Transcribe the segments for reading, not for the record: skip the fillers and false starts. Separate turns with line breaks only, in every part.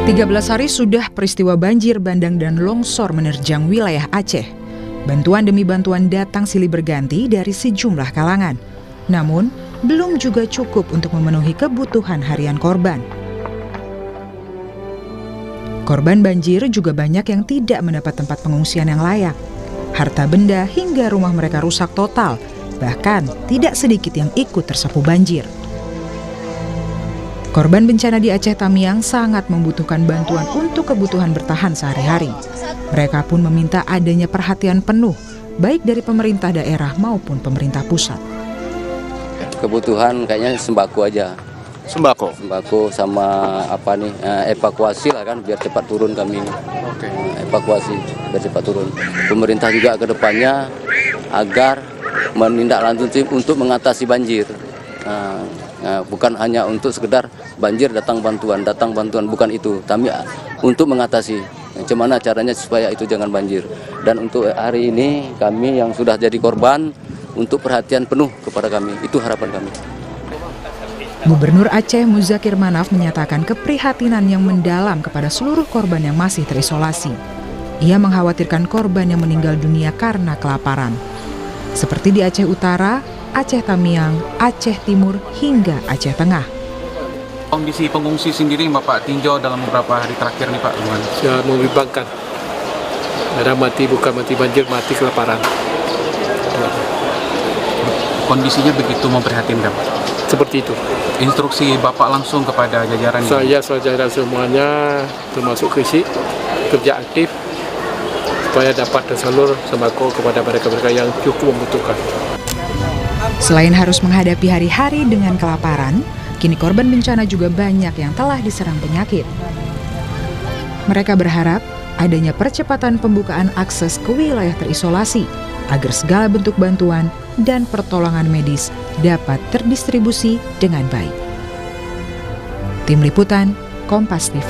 13 hari sudah peristiwa banjir bandang dan longsor menerjang wilayah Aceh. Bantuan demi bantuan datang silih berganti dari sejumlah kalangan. Namun, belum juga cukup untuk memenuhi kebutuhan harian korban. Korban banjir juga banyak yang tidak mendapat tempat pengungsian yang layak. Harta benda hingga rumah mereka rusak total, bahkan tidak sedikit yang ikut tersapu banjir. Korban bencana di Aceh Tamiang sangat membutuhkan bantuan untuk kebutuhan bertahan sehari-hari. Mereka pun meminta adanya perhatian penuh, baik dari pemerintah daerah maupun pemerintah pusat.
Kebutuhan kayaknya sembako aja.
Sembako?
Sembako sama evakuasi lah kan, biar cepat turun kami.
Oke.
Evakuasi, biar cepat turun. Pemerintah juga ke depannya agar menindaklanjuti untuk mengatasi banjir. Bukan hanya untuk sekedar banjir datang bantuan, bukan itu. Tapi untuk mengatasi, bagaimana caranya supaya itu jangan banjir. Dan untuk hari ini kami yang sudah jadi korban, untuk perhatian penuh kepada kami, itu harapan kami.
Gubernur Aceh Muzakir Manaf menyatakan keprihatinan yang mendalam kepada seluruh korban yang masih terisolasi. Ia mengkhawatirkan korban yang meninggal dunia karena kelaparan. Seperti di Aceh Utara, Aceh Tamiang, Aceh Timur, hingga Aceh Tengah.
Kondisi pengungsi sendiri Bapak tinjau dalam beberapa hari terakhir nih Pak, gimana?
Ya, membimbangkan. Ada mati, bukan mati banjir, mati kelaparan.
Kondisinya begitu memprihatinkan Pak?
Seperti itu.
Instruksi Bapak langsung kepada jajaran?
Saya jajaran semuanya, termasuk KISI, kerja aktif, supaya dapat tersalur sembako kepada mereka-mereka yang cukup membutuhkan.
Selain harus menghadapi hari-hari dengan kelaparan, kini korban bencana juga banyak yang telah diserang penyakit. Mereka berharap adanya percepatan pembukaan akses ke wilayah terisolasi agar segala bentuk bantuan dan pertolongan medis dapat terdistribusi dengan baik. Tim Liputan, Kompas TV.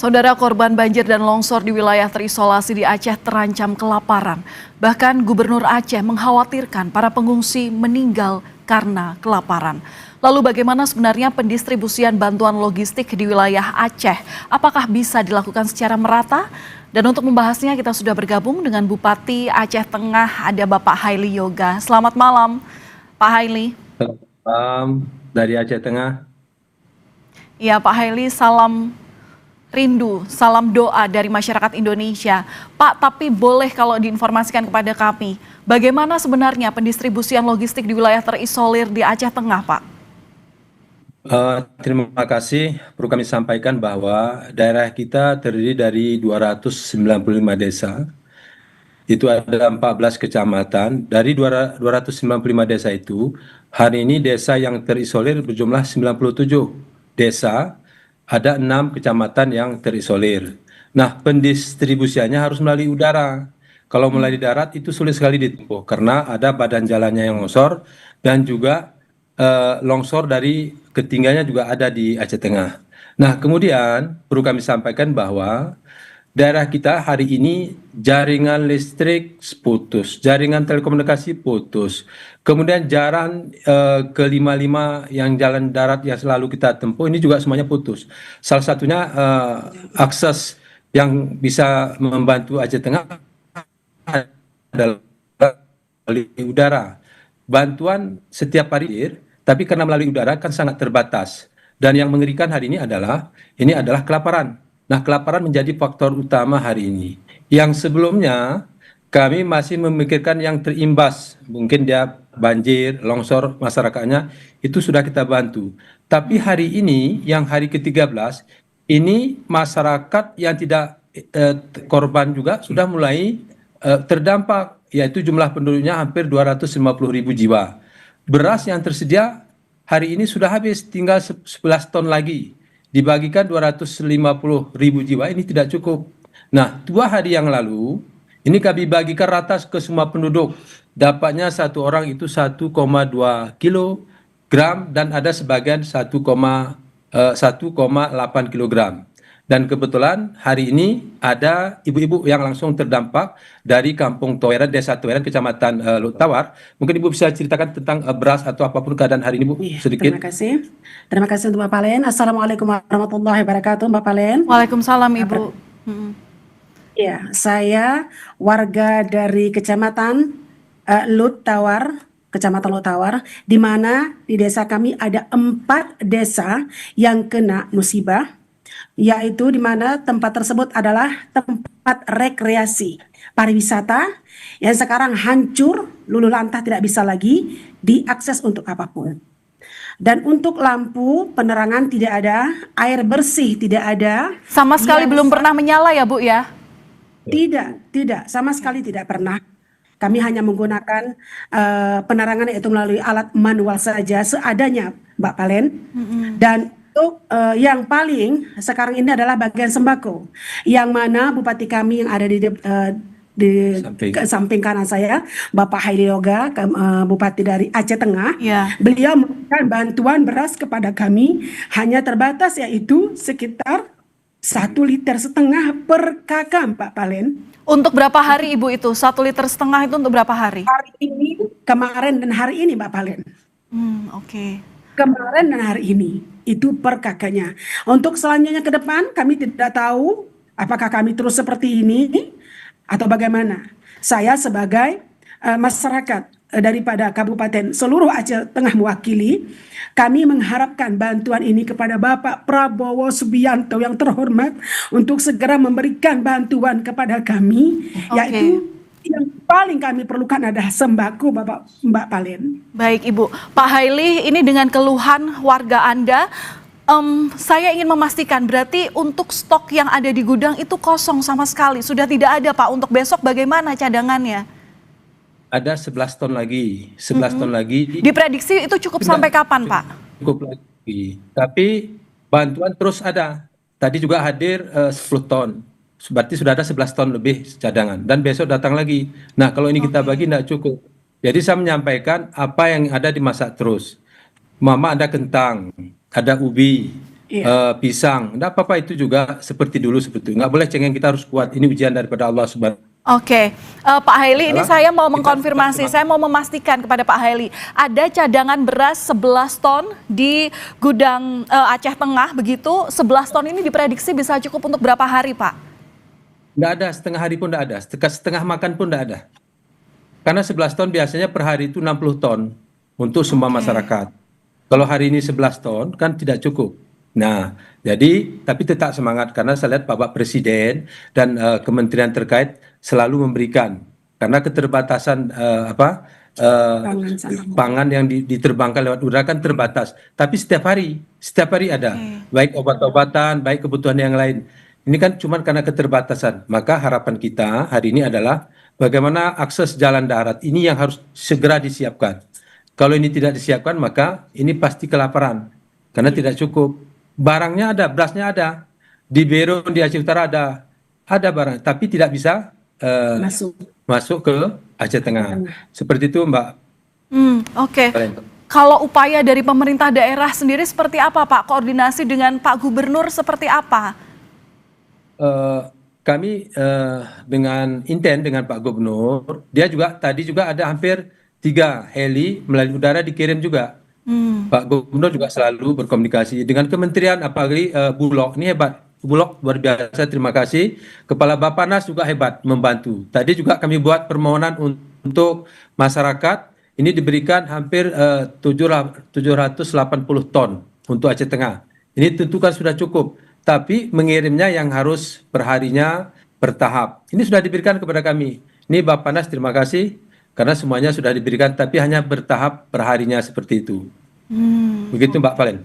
Saudara, korban banjir dan longsor di wilayah terisolasi di Aceh terancam kelaparan. Bahkan Gubernur Aceh mengkhawatirkan para pengungsi meninggal karena kelaparan. Lalu bagaimana sebenarnya pendistribusian bantuan logistik di wilayah Aceh? Apakah bisa dilakukan secara merata? Dan untuk membahasnya kita sudah bergabung dengan Bupati Aceh Tengah, ada Bapak Haili Yoga. Selamat malam, Pak Haili.
Malam dari Aceh Tengah.
Ya, Pak Haili, salam rindu, salam doa dari masyarakat Indonesia. Pak, tapi boleh kalau diinformasikan kepada kami, bagaimana sebenarnya pendistribusian logistik di wilayah terisolir di Aceh Tengah, Pak?
Terima kasih. Perlu kami sampaikan bahwa daerah kita terdiri dari 295 desa. Itu ada 14 kecamatan. Dari 295 desa itu, hari ini desa yang terisolir berjumlah 97 desa. Ada 6 kecamatan yang terisolir. Nah, pendistribusiannya harus melalui udara. Kalau melalui darat itu sulit sekali ditempuh karena ada badan jalannya yang longsor dan juga longsor dari ketinggiannya juga ada di Aceh Tengah. Nah, kemudian perlu kami sampaikan bahwa daerah kita hari ini jaringan listrik putus, jaringan telekomunikasi putus, kemudian jalan ke-55 yang jalan darat yang selalu kita tempuh ini juga semuanya putus. Salah satunya akses yang bisa membantu Aceh Tengah adalah melalui udara. Bantuan setiap hari, tapi karena melalui udara kan sangat terbatas. Dan yang mengerikan hari ini adalah kelaparan. Nah, kelaparan menjadi faktor utama hari ini. Yang sebelumnya kami masih memikirkan yang terimbas, mungkin dia banjir, longsor masyarakatnya, itu sudah kita bantu. Tapi hari ini, yang hari ke-13, ini masyarakat yang tidak korban juga sudah mulai terdampak, yaitu jumlah penduduknya hampir 250.000 jiwa. Beras yang tersedia hari ini sudah habis, tinggal 11 ton lagi. Dibagikan 250.000 jiwa, ini tidak cukup. Nah, 2 hari yang lalu, ini kami bagikan rata ke semua penduduk. Dapatnya satu orang itu 1,2 kilogram dan ada sebagian 1,8 kilogram. Dan kebetulan hari ini ada ibu-ibu yang langsung terdampak dari Kampung Toweran, Desa Toweran, Kecamatan Lut Tawar. Mungkin Ibu bisa ceritakan tentang beras atau apapun keadaan hari ini, Bu,
Iya,
sedikit.
terima kasih. Terima kasih untuk Bapak Len. Assalamualaikum warahmatullahi wabarakatuh, Bapak Len.
Waalaikumsalam Ibu.
Ya, saya warga dari Kecamatan Lut Tawar, Kecamatan Lut Tawar, di mana di desa kami ada 4 desa yang kena musibah, yaitu di mana tempat tersebut adalah tempat rekreasi pariwisata yang sekarang hancur, luluh lantah, tidak bisa lagi diakses untuk apapun. Dan untuk lampu penerangan tidak ada, air bersih tidak ada.
Sama sekali belum pernah menyala ya Bu ya?
Tidak, sama sekali tidak pernah. Kami hanya menggunakan penerangan yaitu melalui alat manual saja seadanya, Mbak Palen. Dan untuk yang paling sekarang ini adalah bagian sembako, yang mana Bupati kami yang ada di samping kanan saya, Bapak Haili Yoga, Bupati dari Aceh Tengah.
Ya.
Beliau memberikan bantuan beras kepada kami hanya terbatas, yaitu sekitar 1,5 liter per kakak, Pak Palen.
Untuk berapa hari Ibu itu? 1,5 liter itu untuk berapa hari?
Hari ini, kemarin dan hari ini, Pak Palen.
Oke.
Kemarin dan hari ini itu per kakaknya. Untuk selanjutnya ke depan kami tidak tahu apakah kami terus seperti ini atau bagaimana. Saya sebagai masyarakat daripada Kabupaten seluruh Aceh Tengah mewakili, kami mengharapkan bantuan ini kepada Bapak Prabowo Subianto yang terhormat untuk segera memberikan bantuan kepada kami, yaitu yang paling kami perlukan adalah sembako, Mbak Palen.
Baik Ibu. Pak Haili, ini dengan keluhan warga Anda, saya ingin memastikan berarti untuk stok yang ada di gudang itu kosong sama sekali, sudah tidak ada Pak. Untuk besok bagaimana cadangannya?
Ada 11 ton lagi, 11 ton lagi.
Diprediksi itu cukup sampai kapan Pak?
Cukup lagi, tapi bantuan terus ada. Tadi juga hadir 10 ton. Berarti sudah ada 11 ton lebih cadangan. Dan besok datang lagi. Nah, kalau ini kita bagi tidak cukup. Jadi saya menyampaikan apa yang ada dimasak terus. Mama ada kentang, ada ubi, pisang. Tidak apa-apa, itu juga seperti dulu seperti itu. Nggak boleh cengeng, kita harus kuat. Ini ujian daripada Allah Subhanahu.
Oke, Pak Haili, ini saya mau mengkonfirmasi, saya mau memastikan kepada Pak Haili, ada cadangan beras 11 ton di gudang Aceh Tengah begitu, 11 ton ini diprediksi bisa cukup untuk berapa hari Pak?
Nggak ada, setengah hari pun nggak ada, setengah makan pun nggak ada. Karena 11 ton biasanya per hari itu 60 ton untuk semua masyarakat. Kalau hari ini 11 ton kan tidak cukup. Nah, jadi tapi tetap semangat karena saya lihat Bapak Presiden dan kementerian terkait selalu memberikan, karena keterbatasan pangan yang diterbangkan lewat udara kan terbatas. Tapi setiap hari ada, baik obat-obatan, baik kebutuhan yang lain. Ini kan cuma karena keterbatasan. Maka harapan kita hari ini adalah bagaimana akses jalan darat ini yang harus segera disiapkan. Kalau ini tidak disiapkan maka ini pasti kelaparan karena tidak cukup. Barangnya ada, berasnya ada. Di Bero, di Aceh Utara ada barang, tapi tidak bisa masuk ke Aceh Tengah. Seperti itu, Mbak.
Oke. Kalau upaya dari pemerintah daerah sendiri seperti apa, Pak? Koordinasi dengan Pak Gubernur seperti apa?
Kami dengan intent dengan Pak Gubernur, dia juga tadi juga ada hampir 3 heli melalui udara dikirim juga. Pak Gubernur juga selalu berkomunikasi dengan kementerian, apalagi Bulog, ini hebat. Bulog luar biasa, terima kasih. Kepala Bappenas juga hebat membantu. Tadi juga kami buat permohonan untuk masyarakat, ini diberikan hampir 780 ton untuk Aceh Tengah. Ini tentu kan sudah cukup, tapi mengirimnya yang harus perharinya bertahap. Ini sudah diberikan kepada kami. Ini Bappenas terima kasih, karena semuanya sudah diberikan, tapi hanya bertahap perharinya seperti itu. Begitu Mbak Palen.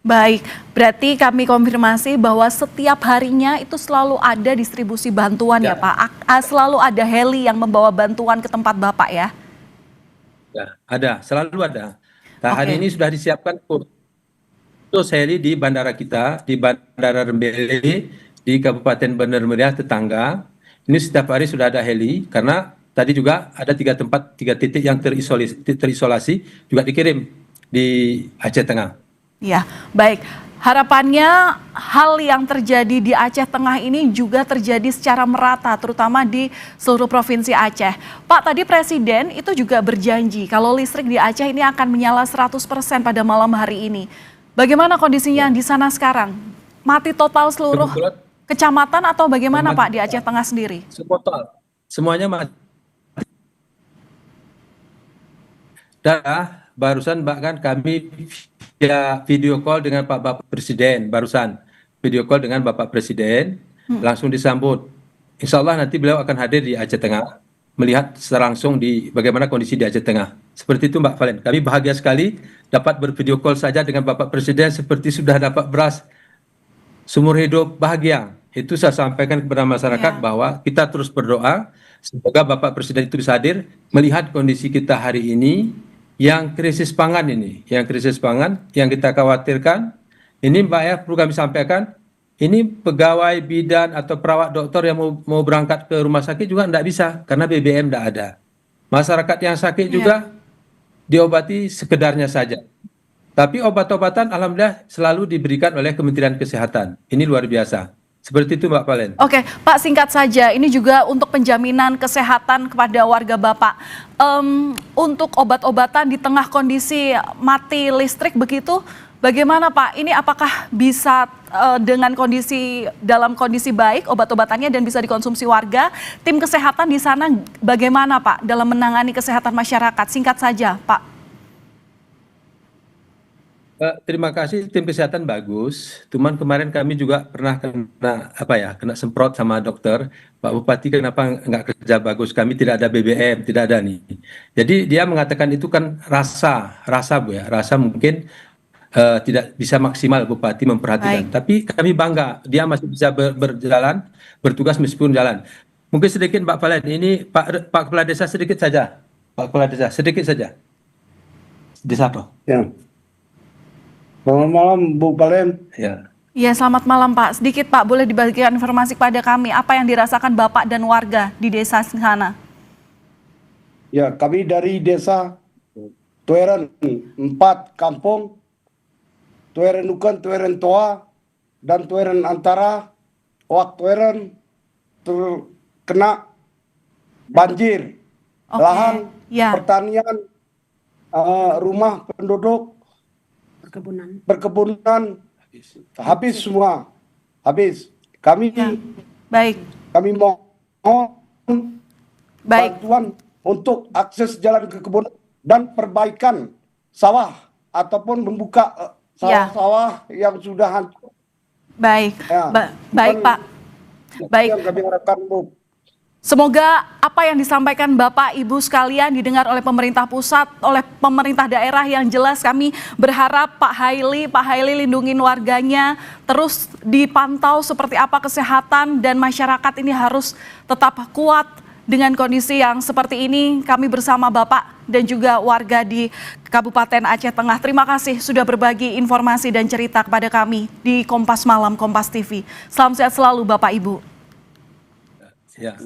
Baik, berarti kami konfirmasi bahwa setiap harinya itu selalu ada distribusi bantuan ya Pak? Selalu ada heli yang membawa bantuan ke tempat Bapak ya?
Ya, ada, selalu ada. Nah, hari ini sudah disiapkan khusus heli di bandara kita, di Bandara Rembele, di Kabupaten Bener Meriah tetangga. Ini setiap hari sudah ada heli, karena tadi juga ada 3 titik yang terisolasi juga dikirim di Aceh Tengah.
Ya, baik. Harapannya hal yang terjadi di Aceh Tengah ini juga terjadi secara merata, terutama di seluruh provinsi Aceh. Pak, tadi Presiden itu juga berjanji kalau listrik di Aceh ini akan menyala 100% pada malam hari ini. Bagaimana kondisinya di sana sekarang? Mati total seluruh kecamatan atau bagaimana Pak di Aceh Tengah sendiri?
Total. Semuanya mati. Dan barusan bahkan kami via video call dengan Bapak Presiden, barusan video call dengan Bapak Presiden, langsung disambut. Insya Allah nanti beliau akan hadir di Aceh Tengah, melihat secara langsung di bagaimana kondisi di Aceh Tengah. Seperti itu Mbak Valen, kami bahagia sekali dapat bervideo call saja dengan Bapak Presiden seperti sudah dapat beras seumur hidup bahagia. Itu saya sampaikan kepada masyarakat bahwa kita terus berdoa, semoga Bapak Presiden itu bisa hadir, melihat kondisi kita hari ini, yang krisis pangan ini, yang kita khawatirkan, ini Mbak ya perlu kami sampaikan, ini pegawai bidan atau perawat dokter yang mau berangkat ke rumah sakit juga tidak bisa karena BBM tidak ada. Masyarakat yang sakit juga diobati sekedarnya saja. Tapi obat-obatan alhamdulillah selalu diberikan oleh Kementerian Kesehatan. Ini luar biasa. Seperti itu Mbak Valen.
Oke, Pak, singkat saja, ini juga untuk penjaminan kesehatan kepada warga Bapak. Untuk obat-obatan di tengah kondisi mati listrik begitu, bagaimana Pak? Ini apakah bisa dalam kondisi baik obat-obatannya dan bisa dikonsumsi warga? Tim kesehatan di sana bagaimana Pak dalam menangani kesehatan masyarakat? Singkat saja Pak.
Terima kasih, tim kesehatan bagus. Cuman kemarin kami juga pernah kena semprot sama dokter. Pak Bupati kenapa nggak kerja bagus? Kami tidak ada BBM, tidak ada nih. Jadi dia mengatakan itu kan rasa Bu ya, rasa mungkin tidak bisa maksimal Bupati memperhatikan. Tapi kami bangga, dia masih bisa berjalan, bertugas meskipun jalan. Mungkin sedikit Mbak Valen, ini Pak Kepala Desa sedikit saja. Pak Kepala Desa sedikit saja. Desa apa?
Ya. Selamat malam Bu Valen.
Ya.
Iya, selamat malam Pak. Sedikit Pak, boleh dibagikan informasi kepada kami apa yang dirasakan Bapak dan warga di desa sana?
Ya, kami dari desa Tueren 4 kampung, Tueren Nukan, Tueren Toa, dan Tueren Antara, Wak Tueren terkena banjir, lahan, pertanian, rumah penduduk, perkebunan habis semua, habis. Kami kami mohon bantuan untuk akses jalan ke kebun dan perbaikan sawah ataupun membuka sawah-sawah yang sudah hancur.
Baik, baik Pak. Baik.
Yang kami harapkan Bu.
Semoga apa yang disampaikan Bapak Ibu sekalian didengar oleh pemerintah pusat, oleh pemerintah daerah. Yang jelas kami berharap Pak Haili lindungin warganya, terus dipantau seperti apa kesehatan, dan masyarakat ini harus tetap kuat dengan kondisi yang seperti ini. Kami bersama Bapak dan juga warga di Kabupaten Aceh Tengah. Terima kasih sudah berbagi informasi dan cerita kepada kami di Kompas Malam, Kompas TV. Salam sehat selalu Bapak Ibu.
Ya.